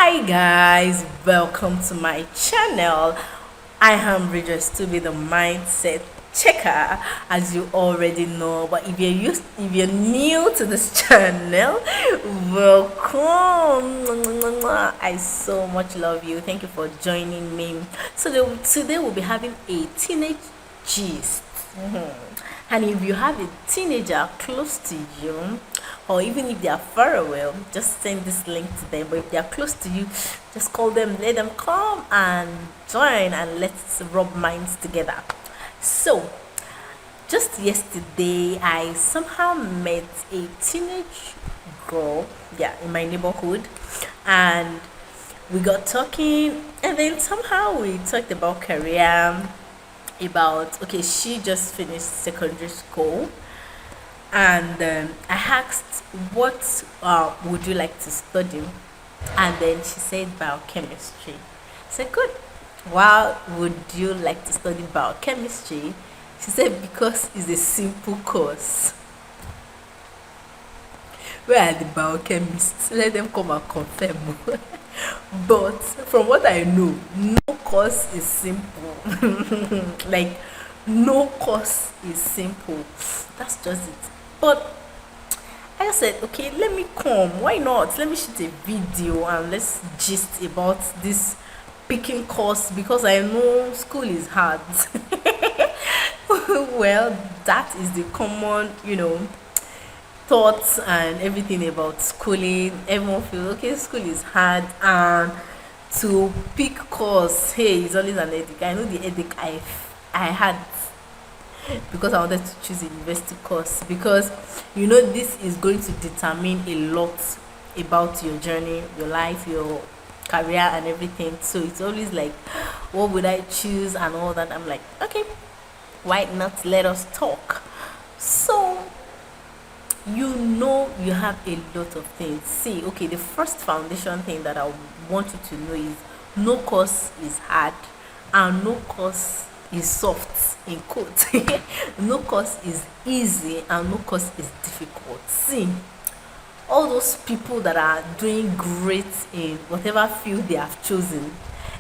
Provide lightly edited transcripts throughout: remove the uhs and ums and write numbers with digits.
Hi guys, welcome to my channel. I am rejoicetubi, the mindset checker, as you already know. But if you're new to this channel, welcome. I so much love you. Thank you for joining me. So today we'll be having a teenage gist. And if you have a teenager close to you, or even if they are far away, just send this link to them. But if they are close to you, just call them, let them come and join, and let's rub minds together. So just yesterday I somehow met a teenage girl, yeah, in my neighborhood, and we got talking, and then somehow we talked about career, about, okay, she just finished secondary school, and I asked, what would you like to study? And then she said biochemistry. I said, good. Why would you like to study biochemistry? She said, because it's a simple course. Where are the biochemists? Let them come and confirm. But from what I know, no course is simple. Like, no course is simple. That's just it. But I just said, okay, let me come. Why not? Let me shoot a video and let's gist about this picking course, because I know school is hard. Well, that is the common, thoughts and everything about schooling. Everyone feels, okay, school is hard, and to pick course, hey, it's always an headache. I know the headache I had because I wanted to choose a university course, because this is going to determine a lot about your journey, your life, your career, and everything. So it's always like, what would I choose and all that. I'm like, okay, why not, let us talk. So you have a lot of things. See, okay, the first foundation thing that I want you to know is no course is hard, and no course is soft, in quote. No course is easy, and no course is difficult. See, all those people that are doing great in whatever field they have chosen,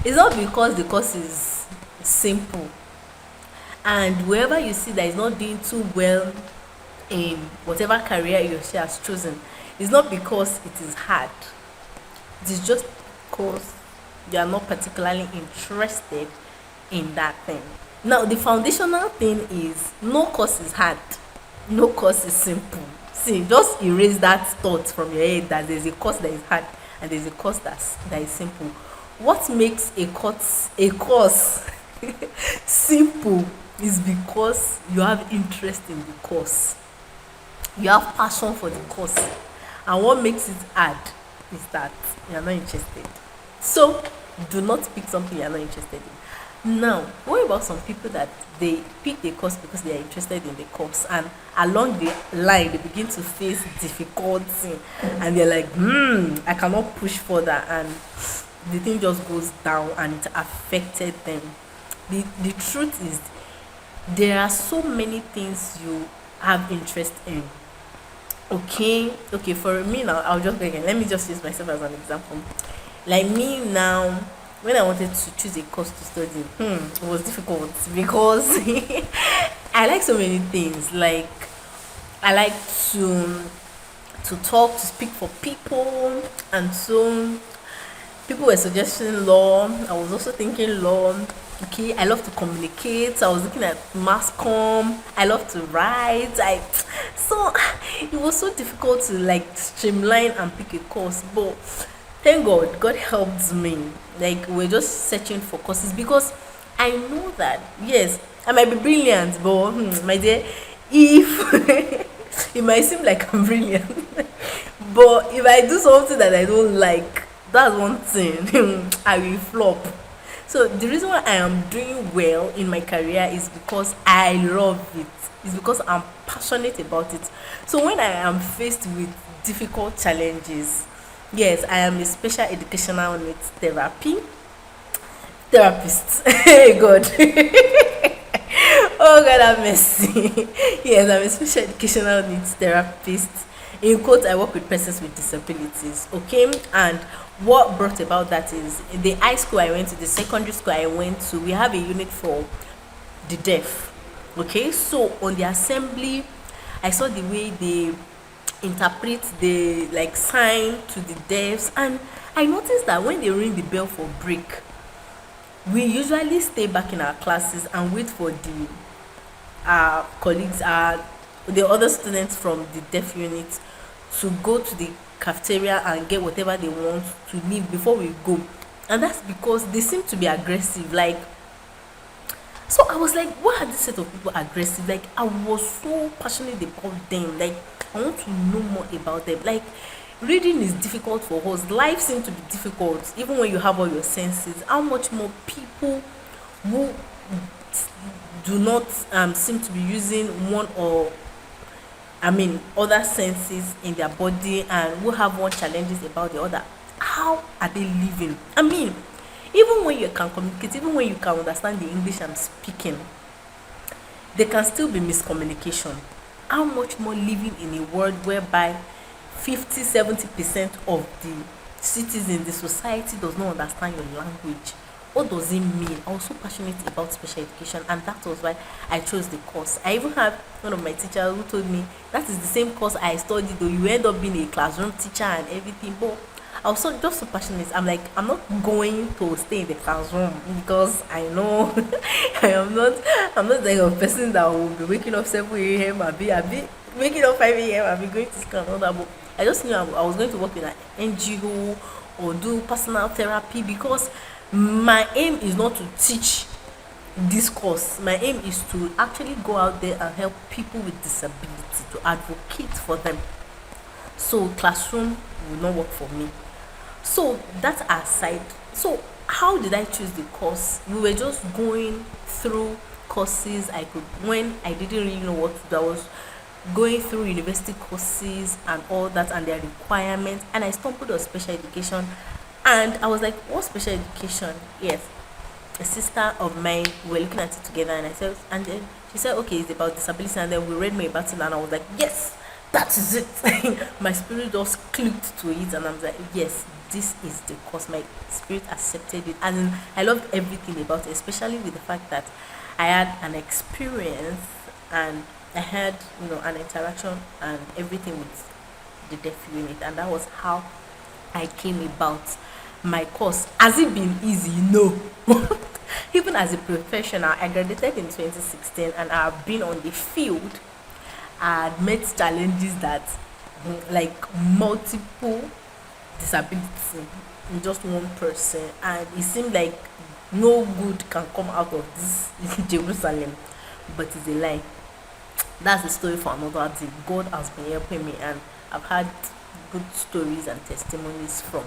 it's not because the course is simple. And wherever you see that is not doing too well in whatever career you she has chosen, it's not because it is hard. It is just because you are not particularly interested in that thing. Now, the foundational thing is no course is hard, no course is simple. See, just erase that thought from your head that there's a course that is hard and there's a course that is simple. What makes a course simple is because you have interest in the course. You have passion for the course. And what makes it hard is that you're not interested. So do not pick something you're not interested in. Now, what about some people that they pick the course because they are interested in the course, and along the line they begin to face difficulty, and they're like, I cannot push further, and the thing just goes down and it affected them. The truth is, there are so many things you have interest in. Okay, for me now, let me just use myself as an example. Like me now, when I wanted to choose a course to study, it was difficult because I like so many things. Like, I like to talk, to speak for people, and so people were suggesting law. I was also thinking law. Okay, I love to communicate. I was looking at mass comm. I love to write. So it was so difficult to like streamline and pick a course. But thank God helped me. Like, we're just searching for courses, because I know that yes, I might be brilliant, but my dear, if it might seem like I'm brilliant, but if I do something that I don't like, that's one thing. I will flop. So the reason why I am doing well in my career is because I love it. It's because I'm passionate about it. So when I am faced with difficult challenges, yes, I am a special educational needs therapist. Hey God. Oh God, have mercy. Yes, I'm a special educational needs therapist. In quotes, I work with persons with disabilities. Okay, and what brought about that is the high school I went to, the secondary school I went to, we have a unit for the deaf. Okay, so on the assembly, I saw the way they interpret the like sign to the deafs, and I noticed that when they ring the bell for break, we usually stay back in our classes and wait for the colleagues, the other students from the deaf unit to go to the cafeteria and get whatever they want to leave before we go. And that's because they seem to be aggressive. Like, so I was like, why are this set of people aggressive? Like, I was so passionate about them. Like, I want to know more about them. Like, reading is difficult for us. Life seems to be difficult, even when you have all your senses. How much more people who do not seem to be using one or other senses in their body, and who have one challenges about the other, how are they living? Even when you can communicate, even when you can understand the English I'm speaking, there can still be miscommunication. How much more living in a world whereby 50-70% of the citizens in the society does not understand your language? What does it mean? I was so passionate about special education, and that was why I chose the course. I even had one of my teachers who told me that is the same course I studied, though you end up being a classroom teacher and everything. But I was just so passionate. I'm like, I'm not going to stay in the classroom because I know I'm not like a person that will be waking up 7 a.m. I'll be waking up 5 a.m. I'll be going to school and all that. But I just knew I was going to work in an NGO or do personal therapy, because my aim is not to teach this course. My aim is to actually go out there and help people with disability, to advocate for them. So classroom will not work for me. So that aside, so how did I choose the course? We were just going through courses. When I didn't really know what to do, I was going through university courses and all that and their requirements, and I stumbled on special education. And I was like, what special education? Yes, a sister of mine, we were looking at it together, and then she said, okay, it's about disability. And then we read more about it, and I was like, yes, that is it. My spirit just clicked to it, and I was like, yes, this is the course. My spirit accepted it, and I loved everything about it, especially with the fact that I had an experience and I had, an interaction and everything with the deaf unit, and that was how I came about my course. Has it been easy? No. Even as a professional, I graduated in 2016, and I've been on the field. I had met challenges that, like multiple disability in just one person, and it seemed like no good can come out of this Jerusalem, but it's a lie. That's a story for another day. God has been helping me, and I've had good stories and testimonies from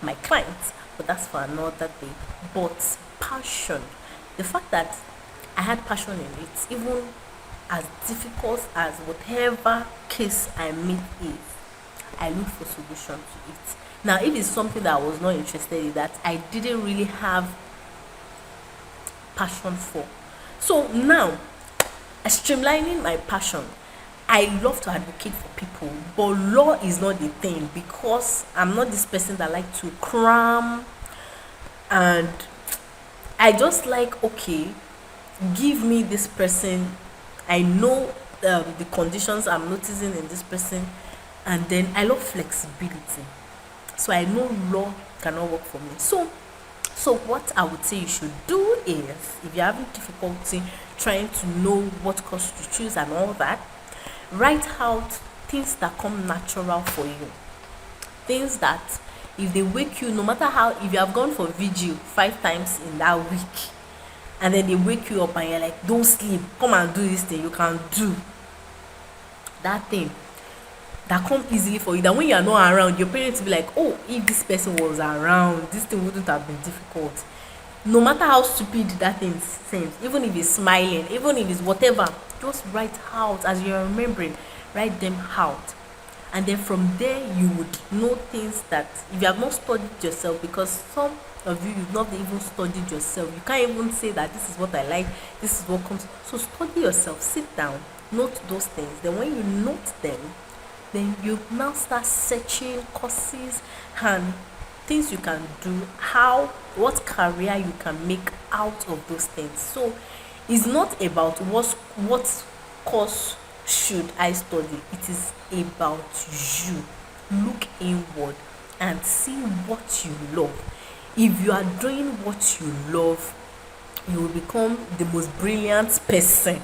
my clients, but that's for another day. But passion, the fact that I had passion in it, even as difficult as whatever case I meet is, I look for solution to it. Now, if it's something that I was not interested in, that I didn't really have passion for, so now streamlining my passion, I love to advocate for people, but law is not the thing, because I'm not this person that like to cram, and I just like, okay, give me this person. I know the conditions I'm noticing in this person, and then I love flexibility. So I know law cannot work for me. So what I would say you should do is, if you're having difficulty trying to know what course to choose and all that, write out things that come natural for you. Things that if they wake you, no matter how, if you have gone for vigil 5 times in that week, and then they wake you up and you're like, don't sleep, come and do this thing, you can do that thing that come easily for you, that when you are not around, your parents will be like, oh, if this person was around, this thing wouldn't have been difficult. No matter how stupid that thing seems, even if it's smiling, even if it's whatever, just write out as you're remembering, write them out. And then from there, you would know things that if you have not studied yourself, because some of you've not even studied yourself, you can't even say that this is what I like, this is what comes. So study yourself, sit down, note those things. Then when you note them, then you now start searching courses and things you can do, how what career you can make out of those things. So it's not about what course should I study. It is about you. Look inward and see what you love. If you are doing what you love, you will become the most brilliant person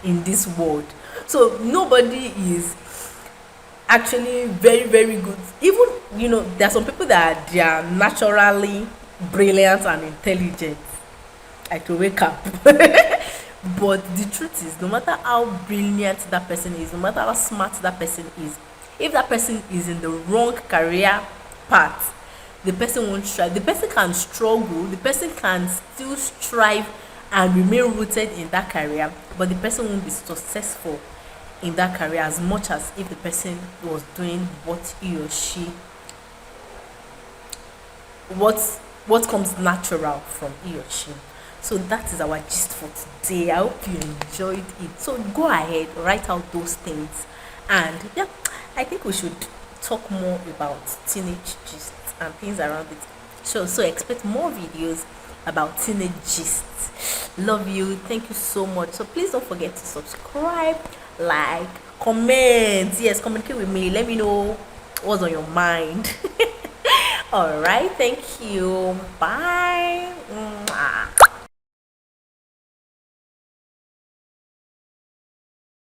in this world. So nobody is actually very very good. Even there are some people that they are naturally brilliant and intelligent. I to wake up. But the truth is, no matter how brilliant that person is, no matter how smart that person is, if that person is in the wrong career path, the person won't strive. The person can struggle, the person can still strive and remain rooted in that career, but the person won't be successful in that career as much as if the person was doing what he or she what comes natural from he or she. So that is our gist for today. I hope you enjoyed it. So go ahead, write out those things, and yeah, I think we should talk more about teenage gist and things around it. So expect more videos about teenage gist. Love you. Thank you so much. So please don't forget to subscribe, like, comment. Yes, communicate with me. Let me know what's on your mind. All right. Thank you. Bye. Mwah.